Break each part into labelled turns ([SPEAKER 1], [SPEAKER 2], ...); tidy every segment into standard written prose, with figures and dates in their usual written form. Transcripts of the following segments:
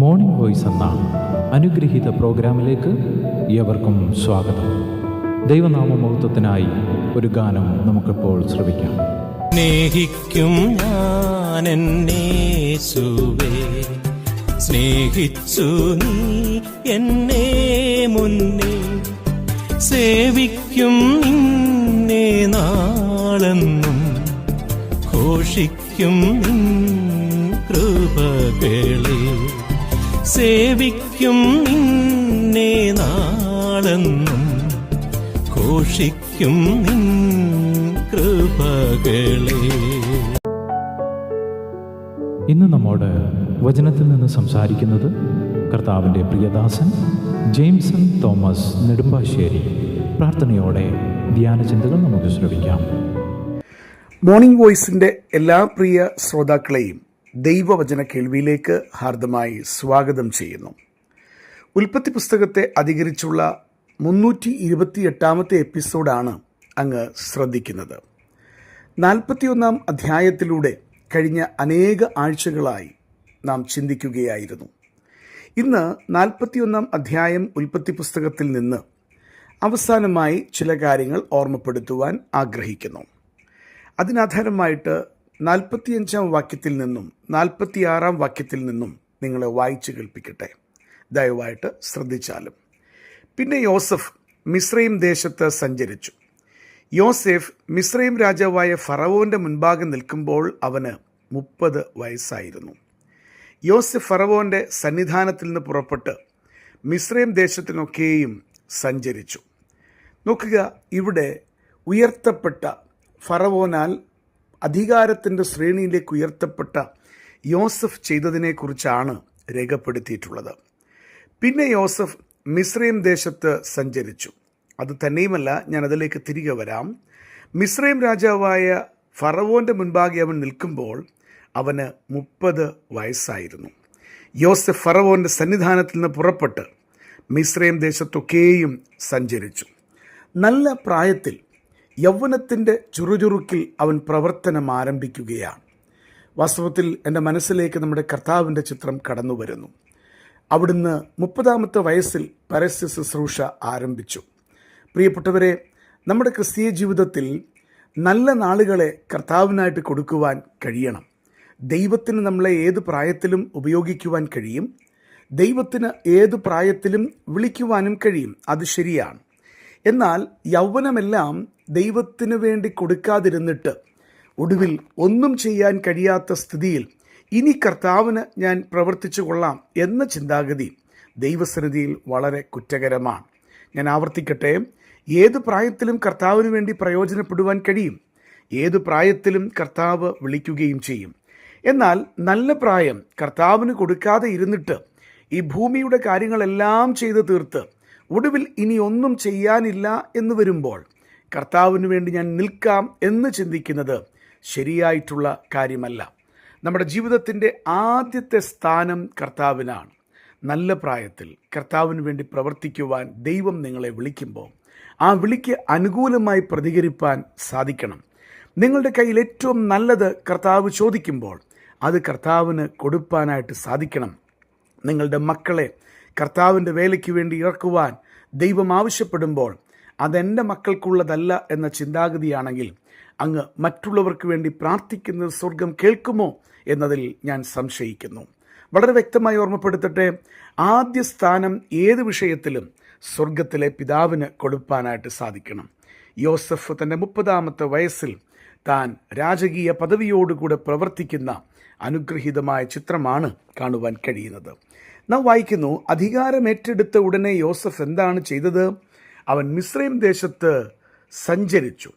[SPEAKER 1] Morning voice എന്ന അനുഗ്രഹീത പ്രോഗ്രാമിലേക്ക് ഏവർക്കും സ്വാഗതം. ദൈവനാമമഹത്വത്തിനായി ഒരു ഗാനം നമുക്കിപ്പോൾ ശ്രവിക്കാം.
[SPEAKER 2] സ്നേഹിക്കും ഞാൻ എന്നേശുവേ, സ്നേഹിച്ചു നീ എന്നെ മുന്നേ, സേവിക്കും നിന്നെ നാളെന്നും, ഘോഷിക്കും നിൻ കൃപകളെ, സേവിക്കും നിന്നെ നാളെന്നും, ഘോഷിക്കും നിൻ കൃപകളെ.
[SPEAKER 1] ഇന്ന് നമ്മോട് വചനത്തിൽ നിന്ന് സംസാരിക്കുന്നത് കർത്താവിൻ്റെ പ്രിയദാസൻ ജെയിംസൺ തോമസ് നെടുമ്പാശ്ശേരി. പ്രാർത്ഥനയോടെ ധ്യാനചിന്തകൾ നമുക്ക് ശ്രവിക്കാം.
[SPEAKER 3] മോർണിംഗ് വോയിസിൻ്റെ എല്ലാ പ്രിയ ശ്രോതാക്കളെയും ദൈവവചന കേൾവിയിലേക്ക് ഹാർദമായി സ്വാഗതം ചെയ്യുന്നു. ഉൽപ്പത്തി പുസ്തകത്തെ അധികരിച്ചുള്ള 328 എപ്പിസോഡാണ് അങ്ങ് ശ്രദ്ധിക്കുന്നത്. 41 അധ്യായത്തിലൂടെ കഴിഞ്ഞ അനേക ആഴ്ചകളായി നാം ചിന്തിക്കുകയായിരുന്നു. ഇന്ന് 41 അധ്യായം ഉൽപ്പത്തി പുസ്തകത്തിൽ നിന്ന് അവസാനമായി ചില കാര്യങ്ങൾ ഓർമ്മപ്പെടുത്തുവാൻ ആഗ്രഹിക്കുന്നു. അതിനാധാരമായിട്ട് 45 വാക്യത്തിൽ നിന്നും 46 വാക്യത്തിൽ നിന്നും നിങ്ങളെ വായിച്ചു കേൾപ്പിക്കട്ടെ. ദയവായിട്ട് ശ്രദ്ധിച്ചാലും. പിന്നെ യോസഫ് മിസ്രയീം ദേശത്ത് സഞ്ചരിച്ചു. യോസേഫ് മിസ്രയീം രാജാവായ ഫറവോൻ്റെ മുൻപാകെ നിൽക്കുമ്പോൾ അവന് 30 വയസ്സായിരുന്നു. യോസെഫ് ഫറവോൻ്റെ സന്നിധാനത്തിൽ നിന്ന് പുറപ്പെട്ട് മിസ്രയീം ദേശത്തിനൊക്കെയും സഞ്ചരിച്ചു. നോക്കുക, ഇവിടെ ഉയർത്തപ്പെട്ട ഫറവോനാൽ അധികാരത്തിൻ്റെ ശ്രേണിയിലേക്ക് ഉയർത്തപ്പെട്ട യോസഫ് ചെയ്തതിനെക്കുറിച്ചാണ് രേഖപ്പെടുത്തിയിട്ടുള്ളത്. പിന്നെ യോസഫ് മിസ്രയീം ദേശത്ത് സഞ്ചരിച്ചു. അത് തന്നെയുമല്ല, ഞാൻ അതിലേക്ക് തിരികെ വരാം. മിസ്രയീം രാജാവായ ഫറവോൻ്റെ മുൻപാകെ അവൻ നിൽക്കുമ്പോൾ അവന് 30 വയസ്സായിരുന്നു. യോസെഫ് ഫറവോൻ്റെ സന്നിധാനത്തിൽ നിന്ന് പുറപ്പെട്ട് മിസ്രയീം ദേശത്തൊക്കെയും സഞ്ചരിച്ചു. നല്ല പ്രായത്തിൽ യൗവനത്തിൻ്റെ ചുറുചുറുക്കിൽ അവൻ പ്രവർത്തനം ആരംഭിക്കുകയാണ്. വാസ്തവത്തിൽ എൻ്റെ മനസ്സിലേക്ക് നമ്മുടെ കർത്താവിൻ്റെ ചിത്രം കടന്നു വരുന്നു. അവിടുന്ന് 30 വയസ്സിൽ പരസ്യ ശുശ്രൂഷ ആരംഭിച്ചു. പ്രിയപ്പെട്ടവരെ, നമ്മുടെ ക്രിസ്തീയ ജീവിതത്തിൽ നല്ല നാളുകളെ കർത്താവിനായിട്ട് കൊടുക്കുവാൻ കഴിയണം. ദൈവത്തിന് നമ്മളെ ഏത് പ്രായത്തിലും ഉപയോഗിക്കുവാൻ കഴിയും. ദൈവത്തിന് ഏത് പ്രായത്തിലും വിളിക്കുവാനും കഴിയും. അത് ശരിയാണ്. എന്നാൽ യൗവനമെല്ലാം ദൈവത്തിന് വേണ്ടി കൊടുക്കാതിരുന്നിട്ട് ഒടുവിൽ ഒന്നും ചെയ്യാൻ കഴിയാത്ത സ്ഥിതിയിൽ ഇനി കർത്താവിന് ഞാൻ പ്രവർത്തിച്ചു കൊള്ളാം എന്ന ചിന്താഗതി ദൈവസന്നിധിയിൽ വളരെ കുറ്റകരമാണ്. ഞാൻ ആവർത്തിക്കട്ടെ, ഏത് പ്രായത്തിലും കർത്താവിന് വേണ്ടി പ്രയോജനപ്പെടുവാൻ കഴിയും. ഏത് പ്രായത്തിലും കർത്താവ് വിളിക്കുകയും ചെയ്യും. എന്നാൽ നല്ല പ്രായം കർത്താവിന് കൊടുക്കാതെ ഇരുന്നിട്ട് ഈ ഭൂമിയുടെ കാര്യങ്ങളെല്ലാം ചെയ്ത് തീർത്ത് ഒടുവിൽ ഇനി ഒന്നും ചെയ്യാനില്ല എന്ന് വരുമ്പോൾ കർത്താവിന് വേണ്ടി ഞാൻ നിൽക്കാം എന്ന് ചിന്തിക്കുന്നത് ശരിയായിട്ടുള്ള കാര്യമല്ല. നമ്മുടെ ജീവിതത്തിൻ്റെ ആദ്യത്തെ സ്ഥാനം കർത്താവിനാണ്. നല്ല പ്രായത്തിൽ കർത്താവിന് വേണ്ടി പ്രവർത്തിക്കുവാൻ ദൈവം നിങ്ങളെ വിളിക്കുമ്പോൾ ആ വിളിക്ക് അനുകൂലമായി പ്രതികരിപ്പാൻ സാധിക്കണം. നിങ്ങളുടെ കയ്യിൽ ഏറ്റവും നല്ലത് കർത്താവ് ചോദിക്കുമ്പോൾ അത് കർത്താവിന് കൊടുപ്പാനായിട്ട് സാധിക്കണം. നിങ്ങളുടെ മക്കളെ കർത്താവിൻ്റെ വേലയ്ക്ക് വേണ്ടി ഇറക്കുവാൻ ദൈവം ആവശ്യപ്പെടുമ്പോൾ അതെൻ്റെ മക്കൾക്കുള്ളതല്ല എന്ന ചിന്താഗതിയാണെങ്കിൽ അങ്ങ് മറ്റുള്ളവർക്ക് വേണ്ടി പ്രാർത്ഥിക്കുന്നത് സ്വർഗം കേൾക്കുമോ എന്നതിൽ ഞാൻ സംശയിക്കുന്നു. വളരെ വ്യക്തമായി ഓർമ്മപ്പെടുത്തട്ടെ, ആദ്യ സ്ഥാനം ഏത് വിഷയത്തിലും സ്വർഗത്തിലെ പിതാവിന് കൊടുപ്പാനായിട്ട് സാധിക്കണം. യോസഫ് തൻ്റെ 30 വയസ്സിൽ താൻ രാജകീയ പദവിയോടുകൂടെ പ്രവർത്തിക്കുന്ന അനുഗ്രഹീതമായ ചിത്രമാണ് കാണുവാൻ കഴിയുന്നത്. നാം വായിക്കുന്നു, അധികാരമേറ്റെടുത്ത ഉടനെ യോസഫ് എന്താണ് ചെയ്തത്? അവൻ മിസ്രയീം ദേശത്ത് സഞ്ചരിച്ചു.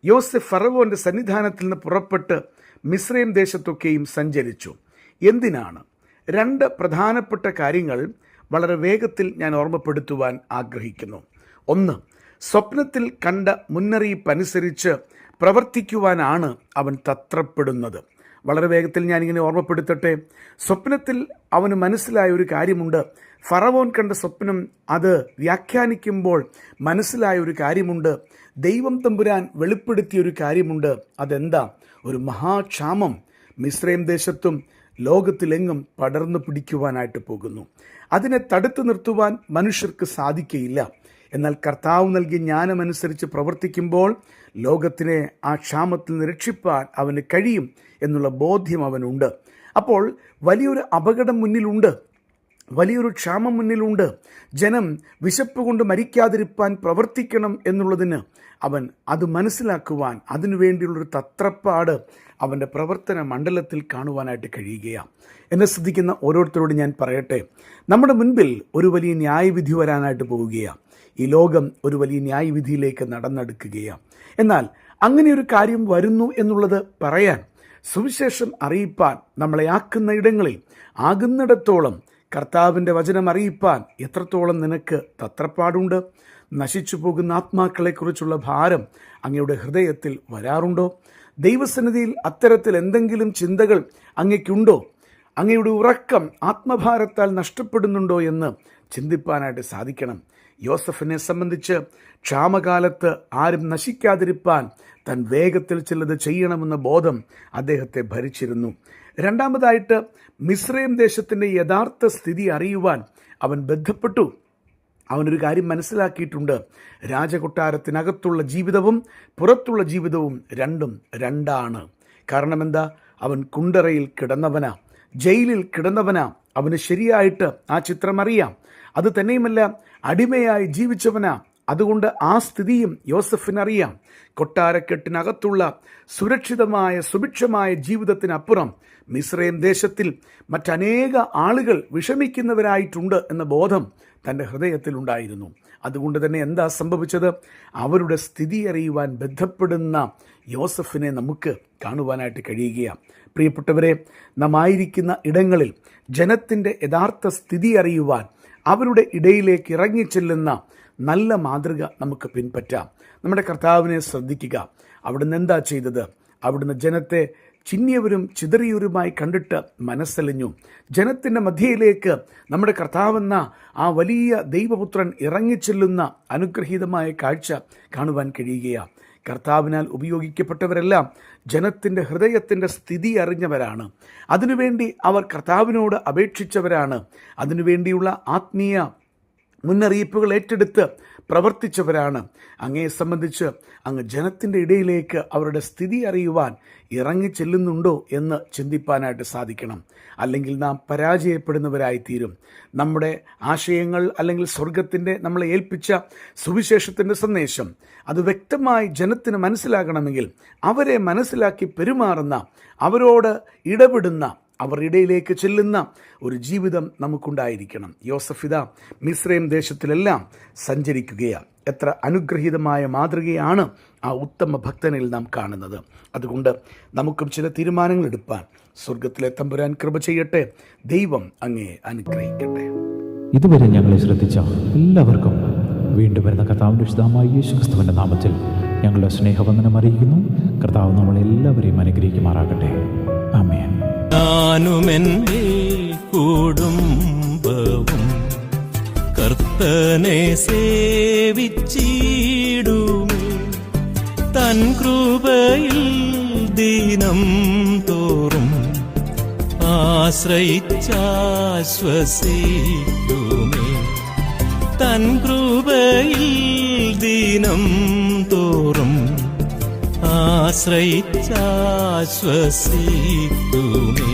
[SPEAKER 3] യോസെഫ് ഫറവോൻ്റെ സന്നിധാനത്തിൽ നിന്ന് പുറപ്പെട്ട് മിസ്രയീം ദേശത്തൊക്കെയും സഞ്ചരിച്ചു. എന്തിനാണ്? 2 പ്രധാനപ്പെട്ട കാര്യങ്ങൾ വളരെ വേഗത്തിൽ ഞാൻ ഓർമ്മപ്പെടുത്തുവാൻ ആഗ്രഹിക്കുന്നു. ഒന്ന്, സ്വപ്നത്തിൽ കണ്ട മുന്നറിയിപ്പനുസരിച്ച് പ്രവർത്തിക്കുവാനാണ് അവൻ തത്രപ്പെടുന്നത്. വളരെ വേഗത്തിൽ ഞാനിങ്ങനെ ഓർമ്മപ്പെടുത്തട്ടെ. സ്വപ്നത്തിൽ അവന് മനസ്സിലായ ഒരു കാര്യമുണ്ട്. ഫറവോൻ കണ്ട സ്വപ്നം അത് വ്യാഖ്യാനിക്കുമ്പോൾ മനസ്സിലായ ഒരു കാര്യമുണ്ട്. ദൈവം തമ്പുരാൻ വെളിപ്പെടുത്തിയൊരു കാര്യമുണ്ട്. അതെന്താ? ഒരു മഹാക്ഷാമം മിസ്രയീം ദേശത്തും ലോകത്തിലെങ്ങും പടർന്നു പിടിക്കുവാനായിട്ട് പോകുന്നു. അതിനെ തടുത്തു നിർത്തുവാൻ മനുഷ്യർക്ക് സാധിക്കയില്ല. എന്നാൽ കർത്താവ് നൽകിയ ജ്ഞാനമനുസരിച്ച് പ്രവർത്തിക്കുമ്പോൾ ലോകത്തിനെ ആ ക്ഷാമത്തിൽ നിന്ന് രക്ഷിപ്പാൻ അവന് കഴിയും എന്നുള്ള ബോധ്യം അവനുണ്ട്. അപ്പോൾ വലിയൊരു അപകടം മുന്നിലുണ്ട്, വലിയൊരു ക്ഷാമം മുന്നിലുണ്ട്. ജനം വിശപ്പ് കൊണ്ട് മരിക്കാതിരിപ്പാൻ പ്രവർത്തിക്കണം എന്നുള്ളതിന് അവൻ അത് മനസ്സിലാക്കുവാൻ അതിനുവേണ്ടിയുള്ളൊരു തത്രപ്പാട് അവൻ്റെ പ്രവർത്തന മണ്ഡലത്തിൽ കാണുവാനായിട്ട് കഴിയുകയാണ്. എന്നെ ശ്രദ്ധിക്കുന്ന ഓരോരുത്തരോട് ഞാൻ പറയട്ടെ, നമ്മുടെ മുൻപിൽ ഒരു വലിയ ന്യായവിധി വരാനായിട്ട് പോവുകയാണ്. ഈ ലോകം ഒരു വലിയ ന്യായവിധിയിലേക്ക് നടന്നെടുക്കുകയാണ്. എന്നാൽ അങ്ങനെയൊരു കാര്യം വരുന്നു എന്നുള്ളത് പറയാൻ, സുവിശേഷം അറിയിപ്പാൻ നമ്മളെ ആക്കുന്ന ഇടങ്ങളിൽ ആകുന്നിടത്തോളം കർത്താവിൻ്റെ വചനം അറിയിപ്പാൻ എത്രത്തോളം നിനക്ക് തത്രപ്പാടുണ്ട്? നശിച്ചു പോകുന്ന ആത്മാക്കളെക്കുറിച്ചുള്ള ഭാരം അങ്ങയുടെ ഹൃദയത്തിൽ വരാറുണ്ടോ? ദൈവസന്നിധിയിൽ അത്തരത്തിൽ എന്തെങ്കിലും ചിന്തകൾ അങ്ങയ്ക്കുണ്ടോ? അങ്ങയുടെ ഉറക്കം ആത്മഭാരത്താൽ നഷ്ടപ്പെടുന്നുണ്ടോ എന്ന് ചിന്തിപ്പാനായിട്ട് സാധിക്കണം. യോസഫിനെ സംബന്ധിച്ച് ക്ഷാമകാലത്ത് ആരും നശിക്കാതിരിപ്പാൻ താൻ വേഗത്തിൽ ചിലത് ചെയ്യണമെന്ന ബോധം അദ്ദേഹത്തെ ഭരിച്ചിരുന്നു. രണ്ടാമതായിട്ട്, മിസ്രൈം ദേശത്തിൻ്റെ യഥാർത്ഥ സ്ഥിതി അറിയുവാൻ അവൻ ബന്ധപ്പെട്ടു. അവനൊരു കാര്യം മനസ്സിലാക്കിയിട്ടുണ്ട്. രാജകൊട്ടാരത്തിനകത്തുള്ള ജീവിതവും പുറത്തുള്ള ജീവിതവും രണ്ടും രണ്ടാണ്. കാരണം എന്താ? അവൻ കുണ്ടറയിൽ കിടന്നവനാ, ജയിലിൽ കിടന്നവനാ. അവന് ശരിയായിട്ട് ആ ചിത്രം അറിയാം. അത് തന്നെയുമല്ല, അടിമയായി ജീവിച്ചവനാ. അതുകൊണ്ട് ആ സ്ഥിതിയും യോസഫിനറിയാം. കൊട്ടാരക്കെട്ടിനകത്തുള്ള സുരക്ഷിതമായ സുഭിക്ഷമായ ജീവിതത്തിനപ്പുറം മിസ്രൈം ദേശത്തിൽ മറ്റനേക ആളുകൾ വിഷമിക്കുന്നവരായിട്ടുണ്ട് എന്ന ബോധം തൻ്റെ ഹൃദയത്തിലുണ്ടായിരുന്നു. അതുകൊണ്ട് തന്നെ എന്താ സംഭവിച്ചത്? അവരുടെ സ്ഥിതി അറിയുവാൻ ബന്ധപ്പെടുന്ന യോസഫിനെ നമുക്ക് കാണുവാനായിട്ട് കഴിയുകയാണ്. പ്രിയപ്പെട്ടവരെ, നാം ആയിരിക്കുന്ന ഇടങ്ങളിൽ ജനത്തിൻ്റെ യഥാർത്ഥ സ്ഥിതി അറിയുവാൻ അവരുടെ ഇടയിലേക്ക് ഇറങ്ങിച്ചെല്ലുന്ന നല്ല മാതൃക നമുക്ക് പിൻപറ്റാം. നമ്മുടെ കർത്താവിനെ ശ്രദ്ധിക്കുക. അവിടുന്ന് എന്താ ചെയ്തത്? അവിടുന്ന് ജനത്തെ ചിന്നിയവരും ചിതറിയവരുമായി കണ്ടിട്ട് മനസ്സലിഞ്ഞു. ജനത്തിൻ്റെ മധ്യയിലേക്ക് നമ്മുടെ കർത്താവെന്ന ആ വലിയ ദൈവപുത്രൻ ഇറങ്ങിച്ചെല്ലുന്ന അനുഗ്രഹീതമായ കാഴ്ച കാണുവാൻ കഴിയുകയാണ്. കർത്താവിനാൽ ഉപയോഗിക്കപ്പെട്ടവരെല്ലാം ജനത്തിൻ്റെ ഹൃദയത്തിൻ്റെ സ്ഥിതി അറിഞ്ഞവരാണ്. അതിനുവേണ്ടി അവർ കർത്താവിനോട് അപേക്ഷിച്ചവരാണ്. അതിനുവേണ്ടിയുള്ള ആത്മീയ മുന്നറിയിപ്പുകൾ ഏറ്റെടുത്ത് പ്രവർത്തിച്ചവരാണ്. അങ്ങയെ സംബന്ധിച്ച് അങ്ങ് ജനത്തിൻ്റെ ഇടയിലേക്ക് അവരുടെ സ്ഥിതി അറിയുവാൻ ഇറങ്ങിച്ചെല്ലുന്നുണ്ടോ എന്ന് ചിന്തിപ്പാനായിട്ട് സാധിക്കണം. അല്ലെങ്കിൽ നാം പരാജയപ്പെടുന്നവരായിത്തീരും. നമ്മുടെ ആശയങ്ങൾ അല്ലെങ്കിൽ സ്വർഗത്തിൻ്റെ നമ്മളെ ഏൽപ്പിച്ച സുവിശേഷത്തിൻ്റെ സന്ദേശം അത് വ്യക്തമായി ജനത്തിന് മനസ്സിലാകണമെങ്കിൽ അവരെ മനസ്സിലാക്കി പെരുമാറുന്ന, അവരോട് ഇടപെടുന്ന, അവർ ഇടയിലേക്ക് ചെല്ലുന്ന ഒരു ജീവിതം നമുക്കുണ്ടായിരിക്കണം. യോസഫിത മിസ്രൈം ദേശത്തിലെല്ലാം സഞ്ചരിക്കുകയാണ്. എത്ര അനുഗ്രഹീതമായ മാതൃകയാണ് ആ ഉത്തമ ഭക്തനിൽ നാം കാണുന്നത്. അതുകൊണ്ട് നമുക്കും ചില തീരുമാനങ്ങൾ എടുപ്പാൻ സ്വർഗത്തിലെ തമ്പുരാൻ കൃപ ചെയ്യട്ടെ. ദൈവം അങ്ങയെ അനുഗ്രഹിക്കട്ടെ.
[SPEAKER 1] ഇതുവരെ ഞങ്ങളെ ശ്രദ്ധിച്ച എല്ലാവർക്കും വീണ്ടും വരുന്ന കർത്താവിൻ്റെ വിശുദ്ധമായ യേശുക്രിസ്തുവിൻ്റെ നാമത്തിൽ ഞങ്ങളുടെ സ്നേഹവന്ദനം അറിയിക്കുന്നു. കർത്താവ് നമ്മളെല്ലാവരെയും അനുഗ്രഹിക്കുമാറാകട്ടെ. ആമേൻ.
[SPEAKER 2] ഞാനുമെന്റെ കുടുംബവും കർത്തനെ സേവിച്ചിടുമേ. തൻ കൃപയിൽ ദിനം തോറും ആശ്രയിച്ചാശ്വസിക്കുമേ. തൻ കൃപയിൽ ദിനം തോറും ആശ്രയിച്ചാശ്വസിക്കുമേ.